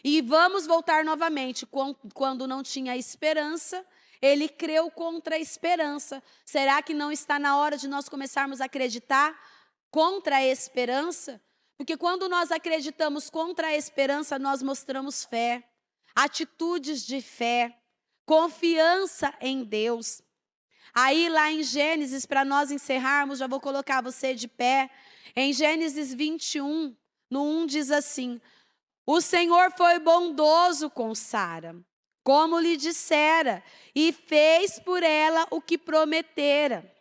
E vamos voltar novamente, quando não tinha esperança, ele creu contra a esperança. Será que não está na hora de nós começarmos a acreditar contra a esperança? Porque quando nós acreditamos contra a esperança, nós mostramos fé, atitudes de fé, confiança em Deus. Aí lá em Gênesis, para nós encerrarmos, já vou colocar você de pé. Em Gênesis 21, no 1 diz assim: o Senhor foi bondoso com Sara, como lhe dissera, e fez por ela o que prometera.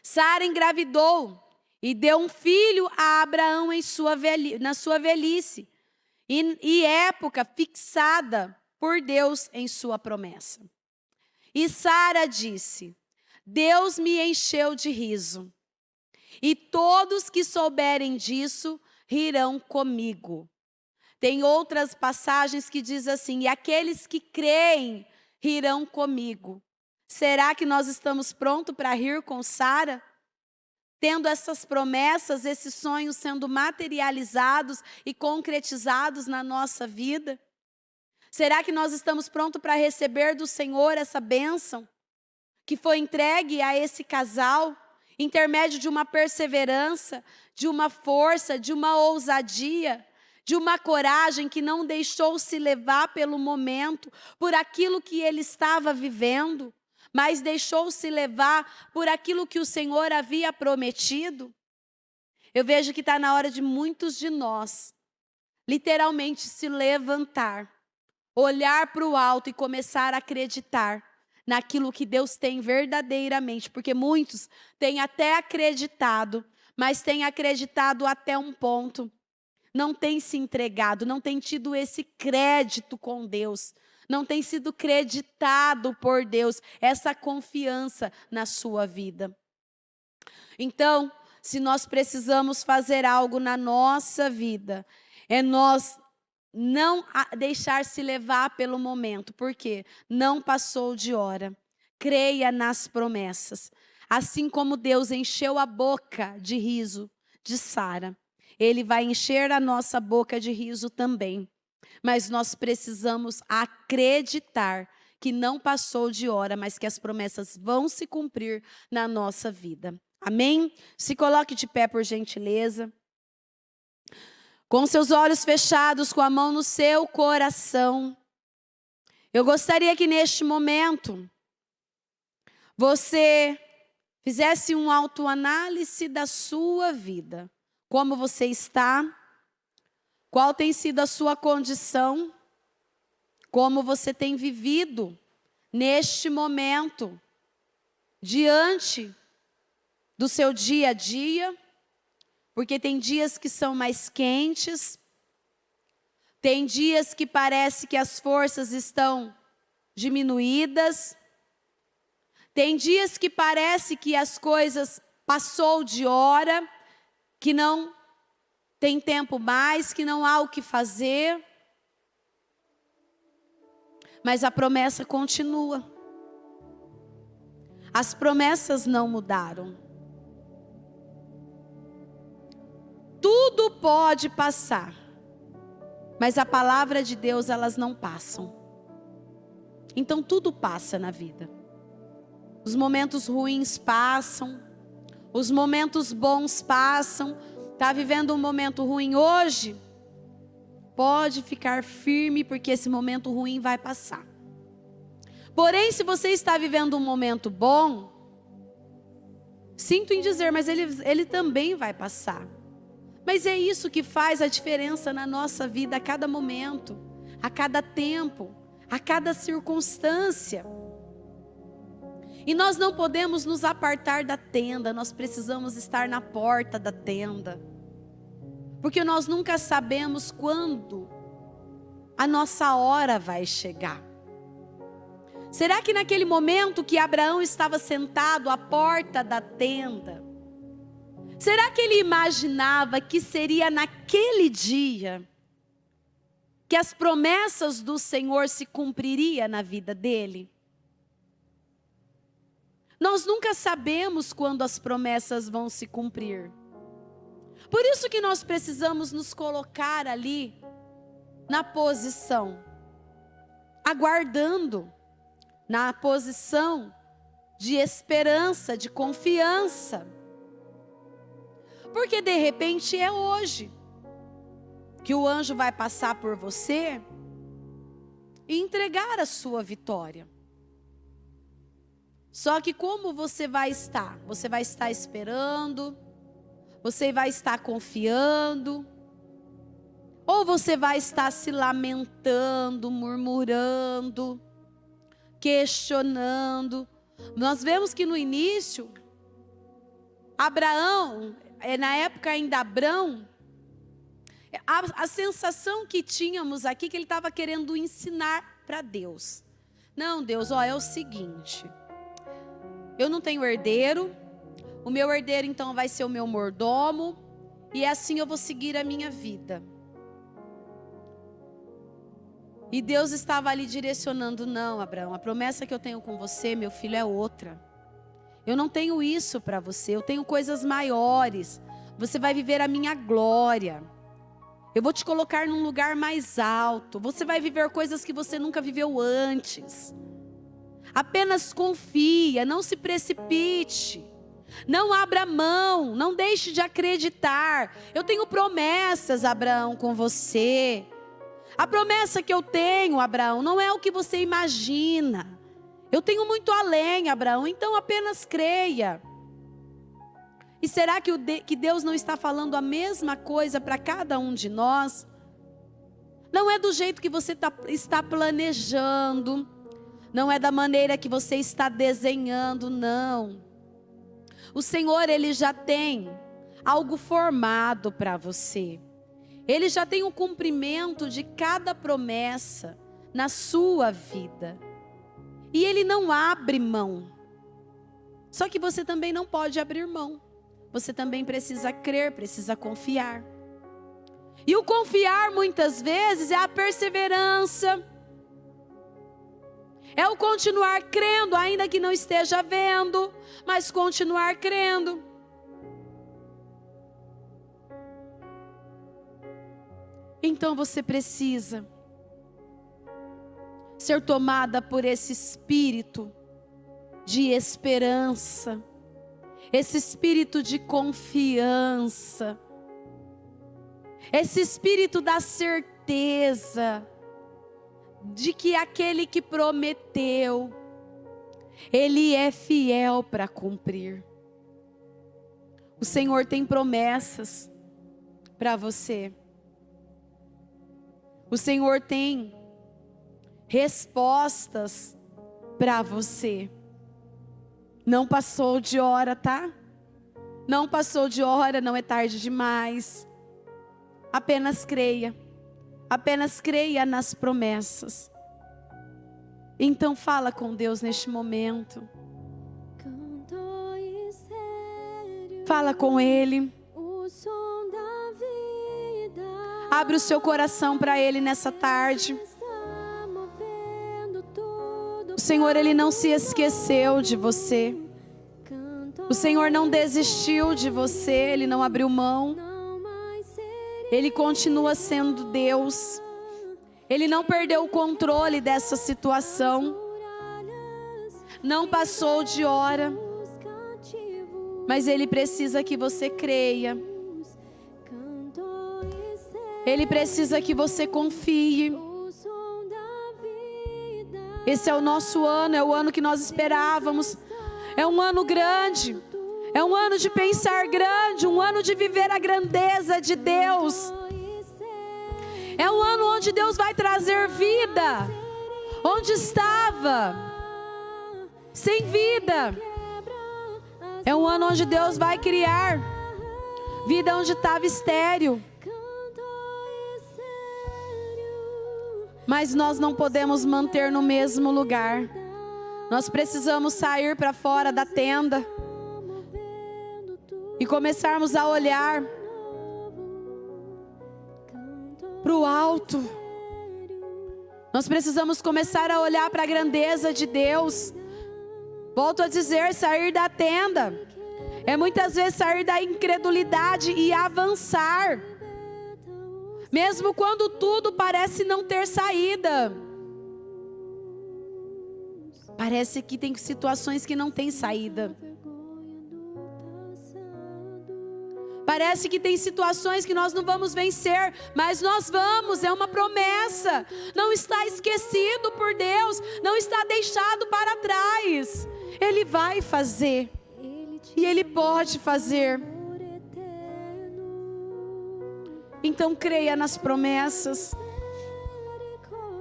Sara engravidou e deu um filho a Abraão na sua velhice, e época fixada por Deus em sua promessa. E Sara disse: Deus me encheu de riso, e todos que souberem disso rirão comigo. Tem outras passagens que diz assim: e aqueles que creem rirão comigo. Será que nós estamos prontos para rir com Sara? Tendo essas promessas, esses sonhos sendo materializados e concretizados na nossa vida? Será que nós estamos prontos para receber do Senhor essa bênção que foi entregue a esse casal, intermédio de uma perseverança, de uma força, de uma ousadia, de uma coragem que não deixou se levar pelo momento, por aquilo que ele estava vivendo, mas deixou-se levar por aquilo que o Senhor havia prometido? Eu vejo que está na hora de muitos de nós, literalmente, se levantar, olhar para o alto e começar a acreditar naquilo que Deus tem verdadeiramente, porque muitos têm até acreditado, mas têm acreditado até um ponto, não têm se entregado, não têm tido esse crédito com Deus, não tem sido creditado por Deus, essa confiança na sua vida. Então, se nós precisamos fazer algo na nossa vida, é nós não deixar se levar pelo momento, porque não passou de hora. Creia nas promessas. Assim como Deus encheu a boca de riso de Sara, Ele vai encher a nossa boca de riso também. Mas nós precisamos acreditar que não passou de hora, mas que as promessas vão se cumprir na nossa vida. Amém? Se coloque de pé, por gentileza. Com seus olhos fechados, com a mão no seu coração. Eu gostaria que neste momento você fizesse uma autoanálise da sua vida. Como você está? Qual tem sido a sua condição? Como você tem vivido neste momento, diante do seu dia a dia? Porque tem dias que são mais quentes, tem dias que parece que as forças estão diminuídas, tem dias que parece que as coisas passou de hora, que não tem tempo mais, que não há o que fazer. Mas a promessa continua. As promessas não mudaram. Tudo pode passar, mas a palavra de Deus, elas não passam. Então tudo passa na vida. Os momentos ruins passam, os momentos bons passam. Está vivendo um momento ruim hoje? Pode ficar firme, porque esse momento ruim vai passar. Porém, se você está vivendo um momento bom, sinto em dizer, mas ele também vai passar. Mas é isso que faz a diferença na nossa vida a cada momento, a cada tempo, a cada circunstância. E nós não podemos nos apartar da tenda, nós precisamos estar na porta da tenda. Porque nós nunca sabemos quando a nossa hora vai chegar. Será que naquele momento que Abraão estava sentado à porta da tenda, será que ele imaginava que seria naquele dia que as promessas do Senhor se cumpririam na vida dele? Nós nunca sabemos quando as promessas vão se cumprir. Por isso que nós precisamos nos colocar ali na posição, aguardando, na posição de esperança, de confiança. Porque de repente é hoje que o anjo vai passar por você e entregar a sua vitória. Só que como você vai estar? Você vai estar esperando? Você vai estar confiando? Ou você vai estar se lamentando, murmurando, questionando? Nós vemos que no início, Abraão, na época ainda Abrão, a sensação que tínhamos aqui que ele estava querendo ensinar para Deus. Não, Deus, é o seguinte, eu não tenho herdeiro, o meu herdeiro então vai ser o meu mordomo, e assim eu vou seguir a minha vida. E Deus estava ali direcionando, não, Abraão, a promessa que eu tenho com você, meu filho, é outra. Eu não tenho isso para você, eu tenho coisas maiores. Você vai viver a minha glória. Eu vou te colocar num lugar mais alto. Você vai viver coisas que você nunca viveu antes. Apenas confia, não se precipite. Não abra mão, não deixe de acreditar. Eu tenho promessas, Abraão, com você. A promessa que eu tenho, Abraão, não é o que você imagina. Eu tenho muito além, Abraão, então apenas creia. E será que Deus não está falando a mesma coisa para cada um de nós? Não é do jeito que você está planejando, não é da maneira que você está desenhando, não. O Senhor, Ele já tem algo formado para você. Ele já tem o cumprimento de cada promessa na sua vida. E Ele não abre mão. Só que você também não pode abrir mão. Você também precisa crer, precisa confiar. E o confiar muitas vezes é a perseverança. É o continuar crendo, ainda que não esteja vendo, mas continuar crendo. Então você precisa ser tomada por esse espírito de esperança, esse espírito de confiança, esse espírito da certeza de que aquele que prometeu, Ele é fiel para cumprir. O Senhor tem promessas para você. O Senhor tem respostas para você. Não passou de hora, tá? Não passou de hora, não é tarde demais. Apenas creia. Apenas creia nas promessas. Então fala com Deus neste momento. Fala com Ele. Abre o seu coração para Ele nessa tarde. O Senhor, Ele não se esqueceu de você. O Senhor não desistiu de você. Ele não abriu mão. Ele continua sendo Deus. Ele não perdeu o controle dessa situação. Não passou de hora. Mas Ele precisa que você creia. Ele precisa que você confie. Esse é o nosso ano, é o ano que nós esperávamos. É um ano grande. É um ano de pensar grande, um ano de viver a grandeza de Deus. É um ano onde Deus vai trazer vida, onde estava sem vida. É um ano onde Deus vai criar vida onde estava estéril. Mas nós não podemos manter no mesmo lugar. Nós precisamos sair para fora da tenda e começarmos a olhar para o alto. Nós precisamos começar a olhar para a grandeza de Deus. Volto a dizer, sair da tenda é muitas vezes sair da incredulidade e avançar, mesmo quando tudo parece não ter saída. Parece que tem situações que não tem saída. Parece que tem situações que nós não vamos vencer, mas nós vamos, é uma promessa. Não está esquecido por Deus, não está deixado para trás. Ele vai fazer, e Ele pode fazer. Então creia nas promessas.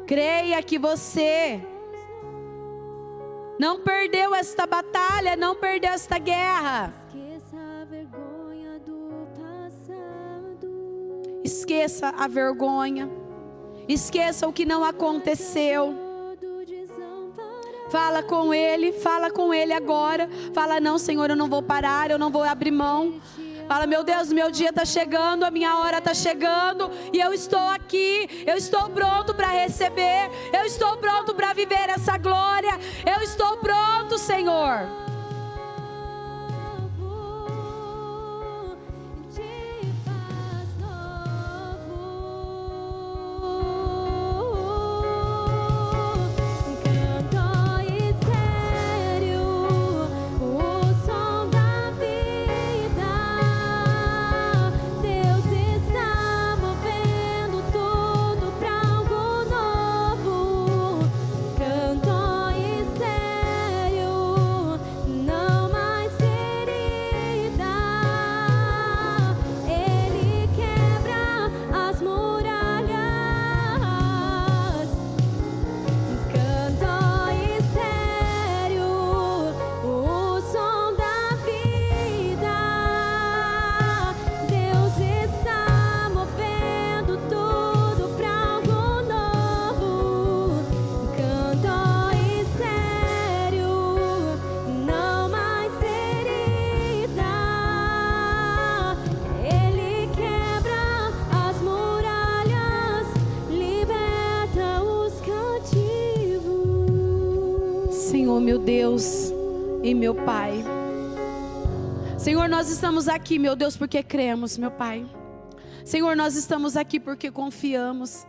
Creia que você não perdeu esta batalha, não perdeu esta guerra. Esqueça a vergonha. Esqueça o que não aconteceu. Fala com Ele agora. Fala, não, Senhor, eu não vou parar, eu não vou abrir mão. Fala, meu Deus, meu dia está chegando, a minha hora está chegando, e eu estou aqui, eu estou pronto para receber, eu estou pronto para viver essa glória, eu estou pronto, Senhor. Senhor, meu Deus e meu Pai. Senhor, nós estamos aqui, meu Deus, porque cremos, meu Pai. Senhor, nós estamos aqui porque confiamos.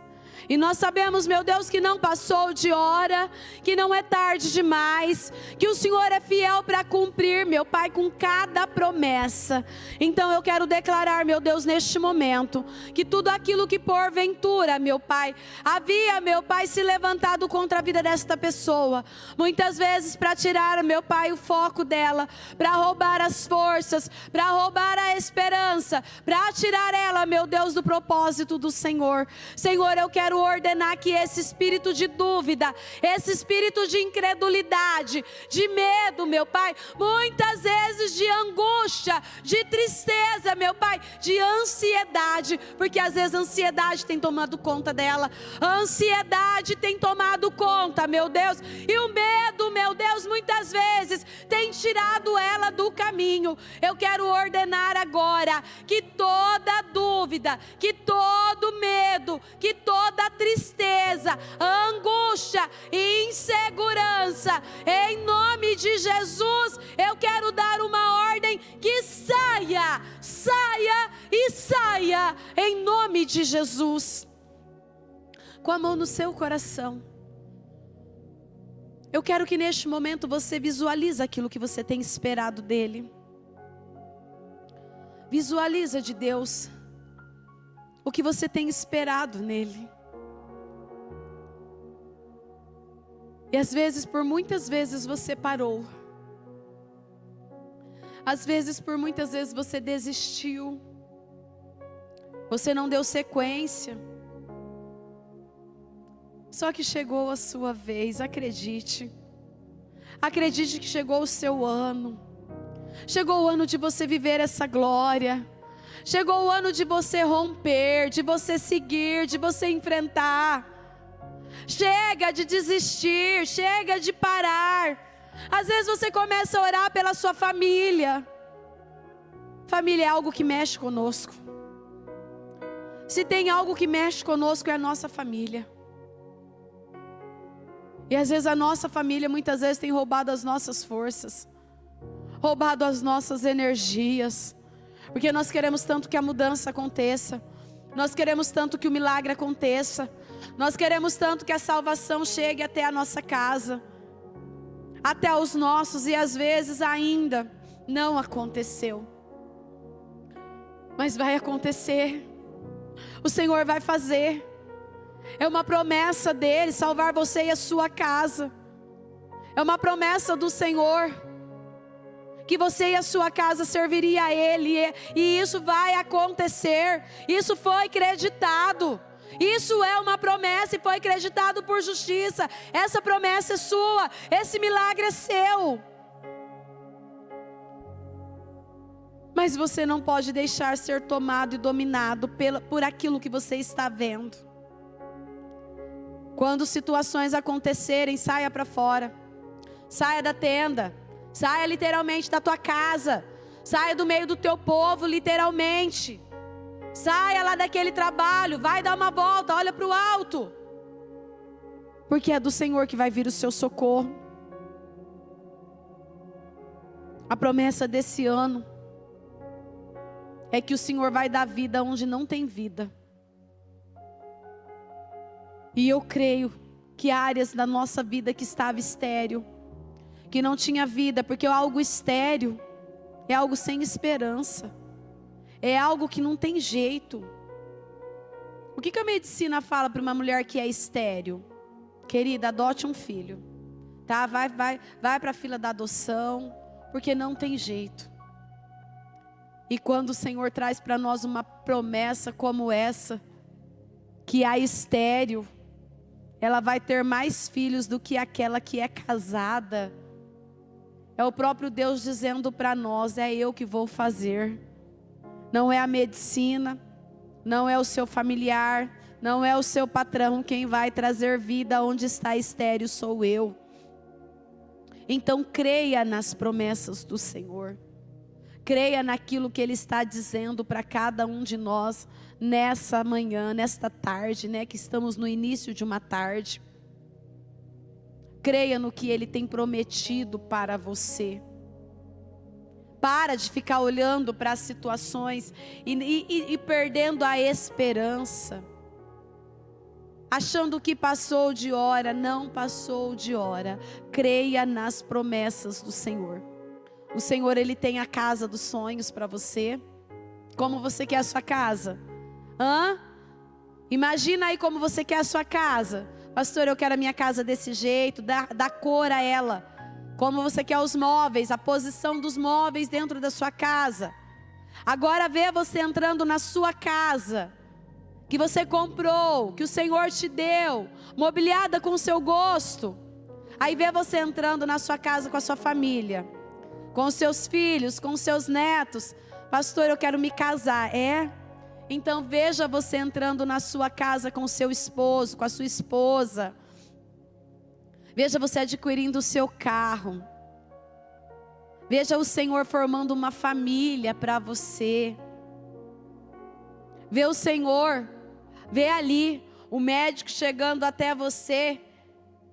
E nós sabemos, meu Deus, que não passou de hora, que não é tarde demais, que o Senhor é fiel para cumprir, meu Pai, com cada promessa. Então eu quero declarar, meu Deus, neste momento, que tudo aquilo que porventura, meu Pai, havia, meu Pai, se levantado contra a vida desta pessoa, muitas vezes para tirar, meu Pai, o foco dela, para roubar as forças, para roubar a esperança, para tirar ela, meu Deus, do propósito do Senhor. Senhor, eu quero ordenar que esse espírito de dúvida, esse espírito de incredulidade, de medo, meu Pai, muitas vezes de angústia, de tristeza, meu Pai, de ansiedade, porque às vezes a ansiedade tem tomado conta dela, a ansiedade tem tomado conta, meu Deus, e o medo, meu Deus, muitas vezes tem tirado ela do caminho. Eu quero ordenar agora que toda dúvida, que todo medo, que toda tristeza, angústia e insegurança, em nome de Jesus, eu quero dar uma ordem que saia, saia e saia, em nome de Jesus. Com a mão no seu coração, eu quero que neste momento você visualize aquilo que você tem esperado dele. Visualiza de Deus o que você tem esperado nele. E às vezes, por muitas vezes você parou. Às vezes, por muitas vezes você desistiu. Você não deu sequência. Só que chegou a sua vez, acredite. Acredite que chegou o seu ano. Chegou o ano de você viver essa glória. Chegou o ano de você romper, de você seguir, de você enfrentar. Chega de desistir, chega de parar. Às vezes você começa a orar pela sua família. Família é algo que mexe conosco. Se tem algo que mexe conosco, é a nossa família. E às vezes a nossa família muitas vezes tem roubado as nossas forças, roubado as nossas energias, porque nós queremos tanto que a mudança aconteça, nós queremos tanto que o milagre aconteça, nós queremos tanto que a salvação chegue até a nossa casa, até os nossos, e às vezes ainda não aconteceu. Mas vai acontecer, o Senhor vai fazer. É uma promessa dele salvar você e a sua casa. É uma promessa do Senhor que você e a sua casa serviria a Ele, e isso vai acontecer. Isso foi acreditado. Isso é uma promessa e foi acreditado por justiça. Essa promessa é sua, esse milagre é seu. Mas você não pode deixar ser tomado e dominado por aquilo que você está vendo. Quando situações acontecerem, saia para fora. Saia da tenda. Saia literalmente da tua casa. Saia do meio do teu povo, literalmente. Saia lá daquele trabalho. Vai dar uma volta, olha para o alto. Porque é do Senhor que vai vir o seu socorro. A promessa desse ano é que o Senhor vai dar vida onde não tem vida. E eu creio que áreas da nossa vida que estava estéril, que não tinha vida, porque algo estéril é algo sem esperança, é algo que não tem jeito. O que a medicina fala para uma mulher que é estéril? Querida, adote um filho, tá? Vai para a fila da adoção, porque não tem jeito. E quando o Senhor traz para nós uma promessa como essa, que a estéril, ela vai ter mais filhos do que aquela que é casada. É o próprio Deus dizendo para nós, é eu que vou fazer. Não é a medicina, não é o seu familiar, não é o seu patrão quem vai trazer vida onde está estéril, sou eu. Então creia nas promessas do Senhor. Creia naquilo que Ele está dizendo para cada um de nós nessa manhã, nesta tarde, né? Que estamos no início de uma tarde. Creia no que Ele tem prometido para você. Para de ficar olhando para as situações e perdendo a esperança. Achando que passou de hora, não passou de hora. Creia nas promessas do Senhor. O Senhor, Ele tem a casa dos sonhos para você. Como você quer a sua casa? Imagina aí como você quer a sua casa. Pastor, eu quero a minha casa desse jeito, dá cor a ela. Como você quer os móveis, a posição dos móveis dentro da sua casa. Agora vê você entrando na sua casa, que você comprou, que o Senhor te deu, mobiliada com o seu gosto. Aí vê você entrando na sua casa com a sua família, com os seus filhos, com os seus netos. Pastor, eu quero me casar. Então veja você entrando na sua casa com o seu esposo, com a sua esposa. Veja você adquirindo o seu carro. Veja o Senhor formando uma família para você. Vê o Senhor, vê ali o médico chegando até você,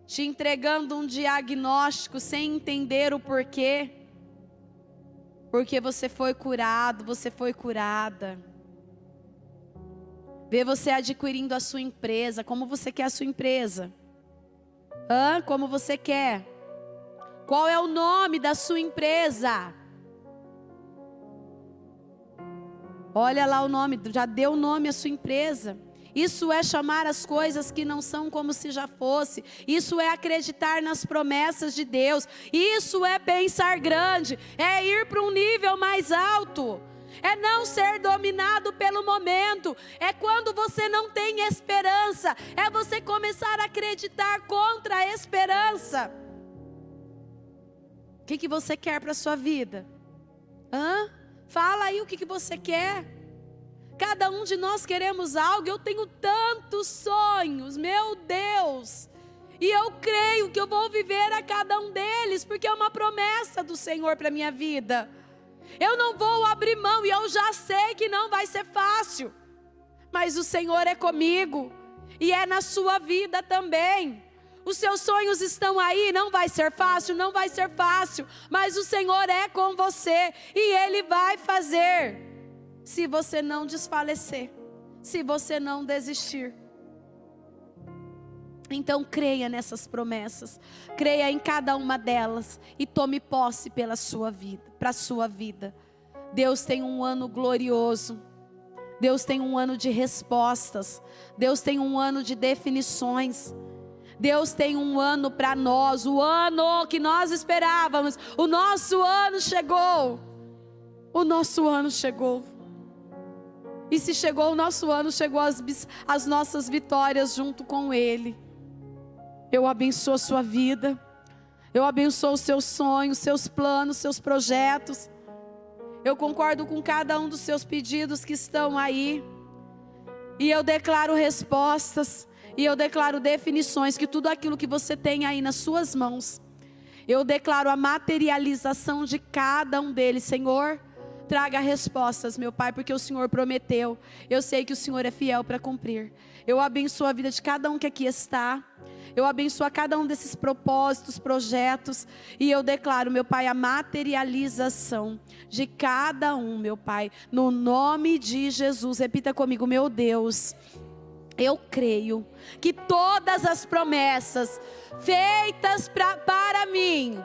te entregando um diagnóstico sem entender o porquê. Porque você foi curado, você foi curada. Vê você adquirindo a sua empresa. Como você quer a sua empresa? Como você quer? Qual é o nome da sua empresa? Olha lá o nome, já deu o nome à sua empresa. Isso é chamar as coisas que não são como se já fosse. Isso é acreditar nas promessas de Deus. Isso é pensar grande, é ir para um nível mais alto. É não ser dominado pelo momento. É quando você não tem esperança. É você começar a acreditar contra a esperança. O que você quer para a sua vida? Fala aí o que você quer. Cada um de nós queremos algo. Eu tenho tantos sonhos, meu Deus. E eu creio que eu vou viver a cada um deles, porque é uma promessa do Senhor para a minha vida. Eu não vou abrir mão e eu já sei que não vai ser fácil. Mas o Senhor é comigo e é na sua vida também. Os seus sonhos estão aí, não vai ser fácil, não vai ser fácil, mas o Senhor é com você e Ele vai fazer, se você não desfalecer, se você não desistir. Então creia nessas promessas, creia em cada uma delas e tome posse pela sua vida, para a sua vida. Deus tem um ano glorioso, Deus tem um ano de respostas, Deus tem um ano de definições. Deus tem um ano para nós, o ano que nós esperávamos, o nosso ano chegou. O nosso ano chegou. E se chegou o nosso ano, chegou as nossas vitórias junto com Ele. Eu abençoo a sua vida, eu abençoo os seus sonhos, seus planos, seus projetos. Eu concordo com cada um dos seus pedidos que estão aí. E eu declaro respostas. E eu declaro definições, que tudo aquilo que você tem aí nas suas mãos, eu declaro a materialização de cada um deles. Senhor, traga respostas, meu Pai, porque o Senhor prometeu. Eu sei que o Senhor é fiel para cumprir. Eu abençoo a vida de cada um que aqui está. Eu abençoo a cada um desses propósitos, projetos. E eu declaro, meu Pai, a materialização de cada um, meu Pai. No nome de Jesus. Repita comigo, meu Deus. Eu creio que todas as promessas feitas para mim,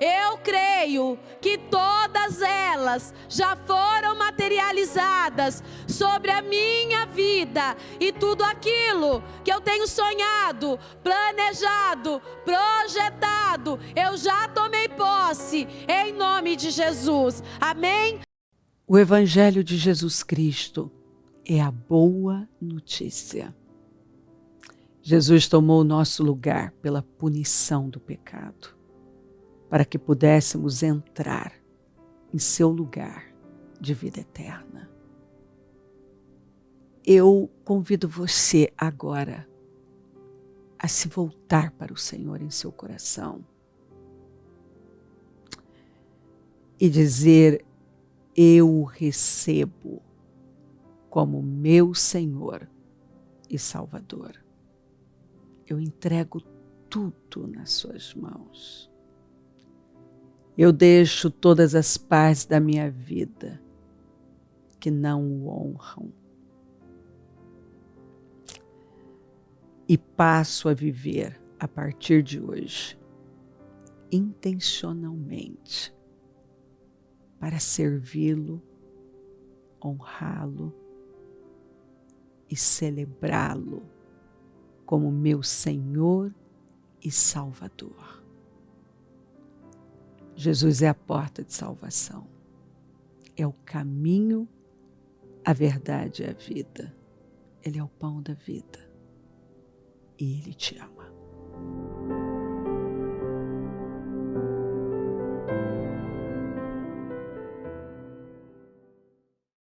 eu creio que todas elas já foram materializadas sobre a minha vida. E tudo aquilo que eu tenho sonhado, planejado, projetado, eu já tomei posse, em nome de Jesus. Amém? O Evangelho de Jesus Cristo é a boa notícia. Jesus tomou o nosso lugar pela punição do pecado, para que pudéssemos entrar em seu lugar de vida eterna. Eu convido você agora a se voltar para o Senhor em seu coração e dizer: eu o recebo como meu Senhor e Salvador. Eu entrego tudo nas suas mãos. Eu deixo todas as partes da minha vida que não o honram e passo a viver a partir de hoje intencionalmente para servi-lo, honrá-lo e celebrá-lo como meu Senhor e Salvador. Jesus é a porta de salvação, é o caminho, a verdade e a vida. Ele é o pão da vida e Ele te ama.